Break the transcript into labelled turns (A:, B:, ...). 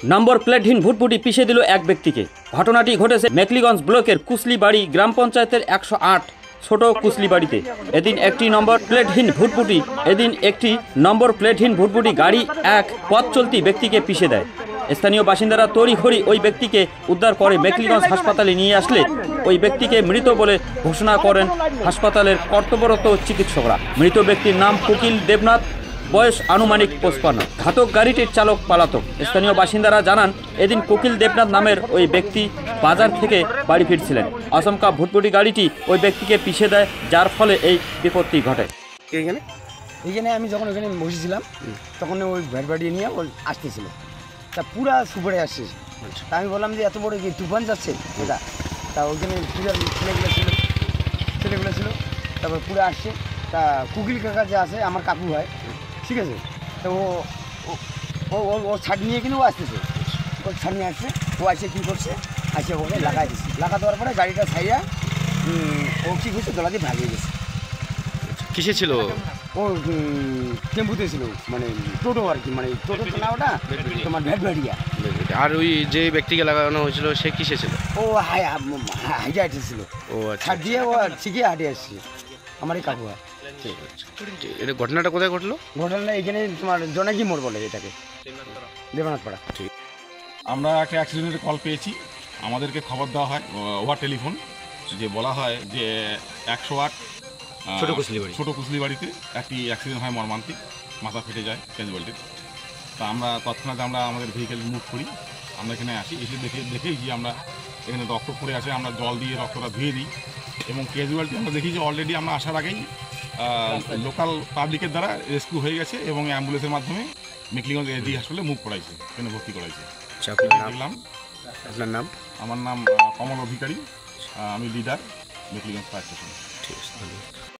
A: নম্বর প্লেটহীন ভুটভুটি পিষে দিল এক ব্যক্তিকে। ঘটনাটি ঘটেছে মেকলিগঞ্জ ব্লকের কুসলিবাড়ি গ্রাম পঞ্চায়েতের 108 ছোট কুসলিবাড়িতে। এদিন একটি নম্বর প্লেটহীন ভুটভুটি গাড়ি এক পথ চলতি ব্যক্তিকে পিষে দেয়। স্থানীয় বাসিন্দারা তড়িঘড়ি ওই ব্যক্তিকে উদ্ধার করে মেকলিগঞ্জ হাসপাতালে নিয়ে আসলে ওই ব্যক্তিকে মৃত বলে ঘোষণা করেন হাসপাতালের কর্তব্যরত চিকিৎসকরা। মৃত ব্যক্তির নাম কুকিল দেবনাথ, বয়স আনুমানিক 55। ঘাতক গাড়িটির চালক পলাতক। স্থানীয় বাসিন্দারা জানান, এদিন কুকিল দেবনাথ নামের ওই ব্যক্তি বাজার থেকে বাড়ি ফিরছিলেন। আচমকা ভুটভুটি গাড়িটি ওই ব্যক্তিকে পিষে দেয়, যার ফলে এই বিপত্তি ঘটে।
B: এইখানে আমি যখন ওখানে বসেছিলাম তখন ওই ভ্যাটবাড়ি নিয়ে ওই আসতেছিল, তা পুরা সুপারে আসছে। তা আমি বললাম যে এত বড় কি তুফান যাচ্ছে এটা, তা ওইখানে পূজার ছেলেগুলো ছিল, তারপর পুরো আসছে। তা কুকিল কাকা যে আছে আমার কাকু হয়, ঠিক আছে, তো ও ছাড় নিয়ে কিন্তু ও আসতেছে, ও ছাড় নিয়ে আসছে। ও আসে কী করছে, আসে ওকে লাগাই দিচ্ছে। লাগা দেওয়ার পরে গাড়িটা ছাইয়া ও কী করছে, দোলা দিয়ে ভাগিয়ে গেছে।
C: কিসে ছিল?
B: ও টেম্পুতে ছিল, মানে টোটো আর কি, মানে টোটো তো না ওটা, তোমার ভ্যাটবাড়িয়া।
C: আর ওই যে ব্যক্তিকে লাগানো হয়েছিল সে কিসে ছিল?
B: ও হাইটে আসছিল।
C: ও আচ্ছা,
B: ছাড় দিয়ে ও শিখিয়ে হাঁটে আসছে, আমারই কাকু হয়।
C: এটা ঘটনাটা কোথায় ঘটলো?
B: ঘটনাটা এখানে তোমার জনাকি মোড় বলে এটাকে, দেবনাথপাড়া।
C: ঠিক।
D: আমরা একটা অ্যাক্সিডেন্টের কল পেয়েছি, আমাদেরকে খবর দেওয়া হয় ওভার টেলিফোন, যে বলা হয় যে 108 ছোটো কুসলিবাড়িতে একটি অ্যাক্সিডেন্ট হয়, মর্মান্তিক, মাথা ফেটে যায় ক্যাজুয়ালিটির। তা আমরা তৎক্ষণাৎ আমাদের ভেহিকেল মুভ করি, আমরা এখানে আসি। এসে দেখেই যে আমরা এখানে রক্ত পড়ে আছে, আমরা জল দিয়ে রক্তটা ধুয়ে দিই। এবং ক্যাজুয়ালিটি আমরা দেখি যে অলরেডি আমরা আসার আগেই লোকাল পাবলিকের দ্বারা রেস্কিউ হয়ে গেছে এবং অ্যাম্বুলেন্সের মাধ্যমে মেকলিগঞ্জ এসডি হাসপাতালে মুভ করাইছে, এখানে ভর্তি করাইছে। দেখলাম।
C: আপনার নাম?
D: আমার নাম কমল অধিকারী, আমি লিডার মেকলিগঞ্জ ফায়ার স্টেশন।
C: ঠিক আছে, ধন্যবাদ।